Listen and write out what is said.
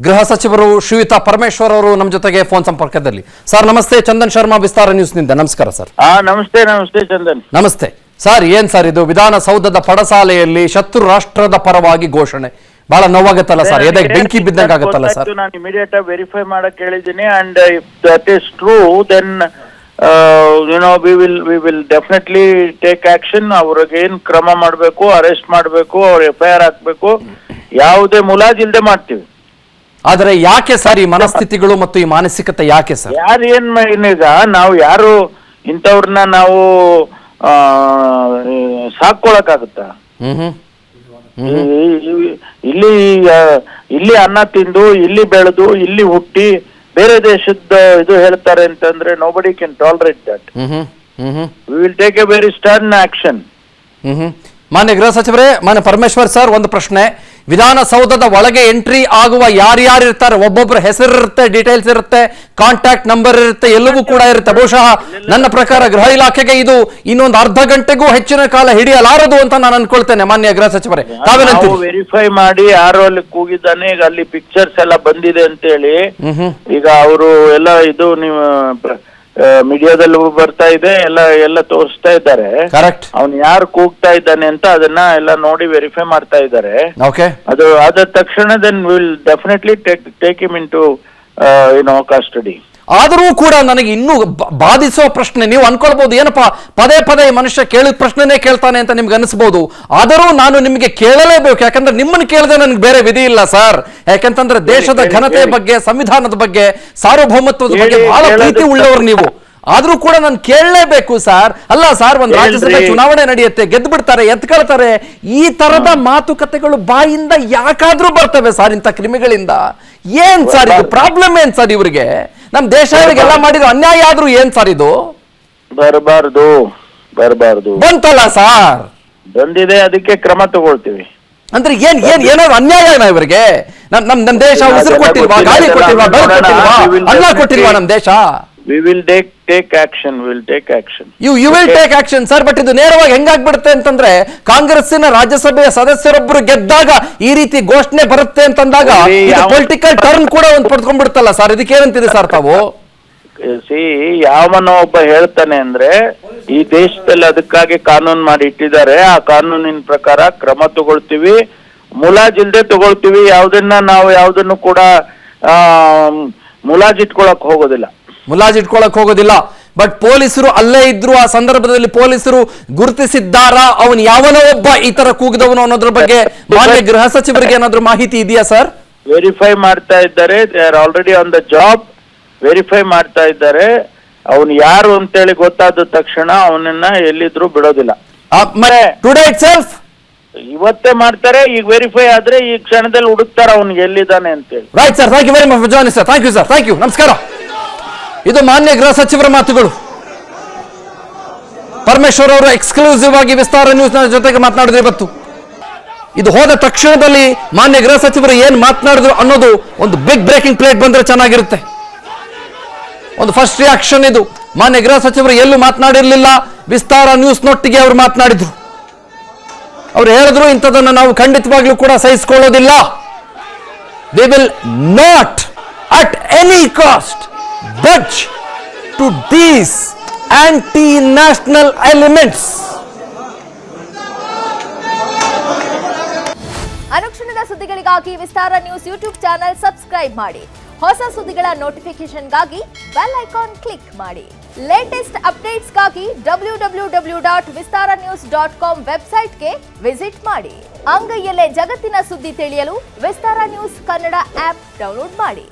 ಗೃಹ ಸಚಿವರು ಶ್ರೀಯುತ ಪರಮೇಶ್ವರ್ ಅವರು ನಮ್ಮ ಜೊತೆಗೆ ಫೋನ್ ಸಂಪರ್ಕದಲ್ಲಿ. ಸರ್ ನಮಸ್ತೆ, ಚಂದನ್ ಶರ್ಮಾ ವಿಸ್ತಾರ ನ್ಯೂಸ್ ನಿಂದ. ನಮಸ್ಕಾರ ಸರ್. ನಮಸ್ತೆ. ನಮಸ್ತೆ ಚಂದನ್. ನಮಸ್ತೆ ಸರ್. ಏನ್ ಸರ್ ಇದು ವಿಧಾನಸೌಧದ ಪಡಸಾಲೆಯಲ್ಲಿ ಶತ್ರು ರಾಷ್ಟ್ರದ ಪರವಾಗಿ ಘೋಷಣೆ? ಬಹಳ ನೋವಾಗತ್ತಲ್ಲ ಸರ್, ಎದೆಗೆ ಬೆಂಕಿ ಬಿದ್ದಂಗೆ ಆಗುತ್ತಲ್ಲ ಸರ್? ನಾನು ಇಮಿಡಿಯೇಟ್ ಆಗಿ ವೆರಿಫೈ ಮಾಡಕ್ ಹೇಳಿದ್ದೀನಿ. And if that is true then we will definitely take action. ಅವ್ರಿಗೆ ಏನ್ ಕ್ರಮ ಮಾಡಬೇಕು, ಅರೆಸ್ಟ್ ಮಾಡಬೇಕು, ಅವ್ರ FIR ಹಾಕ್ಬೇಕು, ಯಾವುದೇ ಮುಲಾಜಿಲ್ದೆ ಮಾಡ್ತೀವಿ. ಆದ್ರೆ ಯಾಕೆ ಸರ್ ಈ ಮನಸ್ಥಿತಿಗಳು ಮತ್ತು ಈ ಮಾನಸಿಕತೆ ಯಾಕೆ ಸರ್? ಈಗ ನಾವು ಯಾರು ಇಂಥವ್ರನ್ನ ನಾವು ಸಾಕೊಳಕಾಗುತ್ತಾ? ಇಲ್ಲಿ ಅನ್ನ ತಿಂದು, ಇಲ್ಲಿ ಬೆಳೆದು, ಇಲ್ಲಿ ಹುಟ್ಟಿ ಬೇರೆ ದೇಶದ ಇದು ಹೇಳ್ತಾರೆ ಅಂತಂದ್ರೆ nobody can tolerate that. We will take A very stern action. ಮಾನ್ಯ ಗೃಹ ಸಚಿವರೇ, ಮಾನ್ಯ ಪರಮೇಶ್ವರ್ ಸರ್, ಒಂದು ಪ್ರಶ್ನೆ. ವಿಧಾನಸೌಧದ ಒಳಗೆ ಎಂಟ್ರಿ ಆಗುವ ಯಾರ್ಯಾರು ಇರ್ತಾರೆ, ಒಬ್ಬೊಬ್ಬರ ಹೆಸರು ಇರುತ್ತೆ, ಡೀಟೇಲ್ಸ್ ಇರುತ್ತೆ, ಕಾಂಟ್ಯಾಕ್ಟ್ ನಂಬರ್ ಇರುತ್ತೆ, ಎಲ್ಲವೂ ಕೂಡ ಇರುತ್ತೆ. ಬಹುಶಃ ನನ್ನ ಪ್ರಕಾರ ಗೃಹ ಇಲಾಖೆಗೆ ಇದು ಇನ್ನೊಂದು ಅರ್ಧ ಗಂಟೆಗೂ ಹೆಚ್ಚಿನ ಕಾಲ ಹಿಡಿಯಲಾರದು ಅಂತ ನಾನು ಅನ್ಕೊಳ್ತೇನೆ. ಮಾನ್ಯ ಗೃಹ ಸಚಿವರೇ, ತಾವೇನಂತೀರಿ? ವೆರಿಫೈ ಮಾಡಿ ಯಾರು ಅಲ್ಲಿ ಕೂಗಿದ್ದಾನೆ, ಈಗ ಅಲ್ಲಿ ಪಿಕ್ಚರ್ಸ್ ಎಲ್ಲ ಬಂದಿದೆ ಅಂತ ಹೇಳಿ ಈಗ ಅವರು ಎಲ್ಲ ಇದು ನೀವು ಮೀಡಿಯಾದಲ್ಲೂ ಬರ್ತಾ ಇದೆ, ಎಲ್ಲ ತೋರಿಸ್ತಾ ಇದ್ದಾರೆ. ಕರೆಕ್ಟ್. ಅವ್ನು ಯಾರು ಕೂಗ್ತಾ ಇದ್ದಾನೆ ಅಂತ ಅದನ್ನ ಎಲ್ಲ ನೋಡಿ ವೆರಿಫೈ ಮಾಡ್ತಾ ಇದ್ದಾರೆ. ಅದು ಆದ ತಕ್ಷಣ then will definitely take him into custody. ಆದರೂ ಕೂಡ ನನಗೆ ಇನ್ನೂ ಬಾಧಿಸುವ ಪ್ರಶ್ನೆ, ನೀವು ಅನ್ಕೊಳ್ಬಹುದು ಏನಪ್ಪಾ ಪದೇ ಪದೇ ಮನುಷ್ಯ ಕೇಳಿದ ಪ್ರಶ್ನೆನೇ ಕೇಳ್ತಾನೆ ಅಂತ ನಿಮ್ಗೆ ಅನಿಸ್ಬೋದು. ಆದರೂ ನಾನು ನಿಮಗೆ ಕೇಳಲೇಬೇಕು, ಯಾಕಂದ್ರೆ ನಿಮ್ಮನ್ನು ಕೇಳದೆ ನನಗೆ ಬೇರೆ ವಿಧಿ ಇಲ್ಲ ಸರ್. ಯಾಕಂತಂದ್ರೆ ದೇಶದ ಘನತೆ ಬಗ್ಗೆ, ಸಂವಿಧಾನದ ಬಗ್ಗೆ, ಸಾರ್ವಭೌಮತ್ವದ ಬಗ್ಗೆ ಬಹಳ ಪ್ರೀತಿ ಉಳ್ಳವರು ನೀವು. ಆದ್ರೂ ಕೂಡ ನಾನು ಕೇಳಲೇಬೇಕು ಸರ್. ಅಲ್ಲ ಸರ್, ಒಂದು ರಾಜ್ಯಸಭೆ ಚುನಾವಣೆ ನಡೆಯುತ್ತೆ, ಗೆದ್ದು ಬಿಡ್ತಾರೆ, ಎತ್ಕೊಳ್ತಾರೆ. ಈ ತರದ ಮಾತುಕತೆಗಳು ಬಾಯಿಂದ ಯಾಕಾದ್ರೂ ಬರ್ತವೆ ಸರ್ ಇಂಥ ಕ್ರಿಮಿಗಳಿಂದ? ಏನ್ ಸರ್ ಇದು ಪ್ರಾಬ್ಲಮ್? ಏನ್ ಸರ್ ಇವ್ರಿಗೆ? ನಮ್ ದೇಶ ಎಲ್ಲ ಮಾಡಿದ್ರು ಅನ್ಯಾಯ ಆದ್ರೂ ಏನ್ ಸರ್ ಇದು? ಬರಬಾರ್ದು ಬಂತಲ್ಲ ಸರ್, ಬಂದಿದೆ, ಅದಕ್ಕೆ ಕ್ರಮ ತಗೊಳ್ತೀವಿ. ಅಂದ್ರೆ ಏನಾದ್ರು ಅನ್ಯಾಯ ಇವರಿಗೆ? ನಮ್ ದೇಶ ಉಸಿರು ಕೊಟ್ಟಿಲ್ವಾ, ಗಾಳಿ ಕೊಟ್ಟಿಲ್ವಾ, ಬೆಳಕು ಕೊಟ್ಟಿಲ್ವಾ, ಅನ್ನ ಕೊಟ್ಟಿಲ್ವಾ ನಮ್ ದೇಶ? We will take action. You will take action, sir. But ಇದು ನೇರವಾಗಿ ಹೆಂಗಾಗ್ಬಿಡುತ್ತೆ ಅಂತಂದ್ರೆ, ಕಾಂಗ್ರೆಸ್ಸಿನ ರಾಜ್ಯಸಭೆಯ ಸದಸ್ಯರೊಬ್ಬರು ಗೆದ್ದಾಗ ಈ ರೀತಿ ಘೋಷಣೆ ಬರುತ್ತೆ ಅಂತಂದಾಗ ಪೊಲಿಟಿಕಲ್ ಟರ್ನ್ ಕೂಡ ಒಂದು ಪಡ್ಕೊಂಡ್ಬಿಡುತ್ತಲ್ಲ ಸರ್. ಇದಕ್ಕೆ ಏನಂತೀರಿ ಸರ್ ತಾವು? ಯಾವನೋ ಒಬ್ಬ ಹೇಳ್ತಾನೆ ಅಂದ್ರೆ ಈ ದೇಶದಲ್ಲಿ ಅದಕ್ಕಾಗಿ ಕಾನೂನು ಮಾಡಿ ಇಟ್ಟಿದ್ದಾರೆ. ಆ ಕಾನೂನಿನ ಪ್ರಕಾರ ಕ್ರಮ ತಗೊಳ್ತೀವಿ, ಮುಲಾಜಿಲ್ದೆ ತಗೊಳ್ತೀವಿ. ಯಾವುದನ್ನು ಕೂಡ ಮುಲಾಜಿಟ್ಕೊಳಕ್ ಹೋಗೋದಿಲ್ಲ. ಬಟ್ ಪೊಲೀಸರು ಅಲ್ಲೇ ಇದ್ರು, ಆ ಸಂದರ್ಭದಲ್ಲಿ ಪೊಲೀಸರು ಗುರುತಿಸಿದ್ದಾರಾ ಅವನು ಯಾವನೋ ಒಬ್ಬ ಈ ತರ ಕೂಗಿದವನು ಅನ್ನೋದ್ರ ಬಗ್ಗೆ ಮಾನ್ಯ ಗೃಹ ಸಚಿವರಿಗೆ ಏನಾದ್ರು ಮಾಹಿತಿ ಇದೆಯಾ ಸರ್? ವೆರಿಫೈ ಮಾಡ್ತಾ ಇದ್ದಾರೆ. They are already on the job. Verify ಮಾಡ್ತಾ ಇದ್ದಾರೆ. ಅವನು ಯಾರು ಅಂತೇಳಿ ಗೊತ್ತಾದ ತಕ್ಷಣ ಅವನನ್ನ ಎಲ್ಲಿದ್ರು ಬಿಡೋದಿಲ್ಲ. ಟುಡೇ ಇಟ್ಸೆಲ್ಫ್ ಇವತ್ತೇ ಮಾಡ್ತಾರೆ. ಈಗ ವೆರಿಫೈ ಆದ್ರೆ ಈ ಕ್ಷಣದಲ್ಲಿ ಹುಡುಕ್ತಾರ ಅವನಿಗೆ ಎಲ್ಲಿದ್ದಾನೆ ಅಂತೇಳಿ. Right sir, thank you very much for joining sir. Thank you sir, thank you, ನಮಸ್ಕಾರ. ಇದು ಮಾನ್ಯ ಗೃಹ ಸಚಿವರ ಮಾತುಗಳು. ಪರಮೇಶ್ವರ್ ಅವರು ಎಕ್ಸ್ಕ್ಲೂಸಿವ್ ಆಗಿ ವಿಸ್ತಾರ ನ್ಯೂಸ್ ನ ಜೊತೆಗೆ ಮಾತನಾಡಿದ್ರು ಇವತ್ತು. ಇದು ಹೋದ ತಕ್ಷಣದಲ್ಲಿ ಮಾನ್ಯ ಗೃಹ ಸಚಿವರು ಏನ್ ಮಾತನಾಡಿದ್ರು ಅನ್ನೋದು ಒಂದು ಬಿಗ್ ಬ್ರೇಕಿಂಗ್ ಪ್ಲೇಟ್ ಬಂದ್ರೆ ಚೆನ್ನಾಗಿರುತ್ತೆ. ಒಂದು ಫಸ್ಟ್ ರಿಯಾಕ್ಷನ್ ಇದು. ಮಾನ್ಯ ಗೃಹ ಸಚಿವರು ಎಲ್ಲೂ ಮಾತನಾಡಿರ್ಲಿಲ್ಲ, ವಿಸ್ತಾರ ನ್ಯೂಸ್ ನೊಟ್ಟಿಗೆ ಅವರು ಮಾತನಾಡಿದ್ರು. ಅವ್ರು ಹೇಳಿದ್ರು, ಇಂಥದನ್ನು ನಾವು ಖಂಡಿತವಾಗ್ಲೂ ಕೂಡ ಸಹಿಸಿಕೊಳ್ಳೋದಿಲ್ಲ. We will not at any cost budge to these anti-national elements. ಅನುಕ್ಷಣದ ಸುದ್ದಿಗಳಿಗಾಗಿ Vistara news YouTube channel subscribe ಮಾಡಿ. ಹೊಸ ಸುದ್ದಿಗಳ ನೋಟಿಫಿಕೇಶನ್ಗಾಗಿ ಬೆಲ್ ಐಕಾನ್ ಕ್ಲಿಕ್ ಮಾಡಿ. ಲೇಟೆಸ್ಟ್ ಅಪ್ಡೇಟ್ಸ್ಗಾಗಿ www.vistaranews.com ವೆಬ್ಸೈಟ್ಗೆ ವಿಸಿಟ್ ಮಾಡಿ. ಅಂಗೈಯಲ್ಲೇ ಜಗತ್ತಿನ ಸುದ್ದಿ ತಿಳಿಯಲು Vistara news Kannada app download ಮಾಡಿ.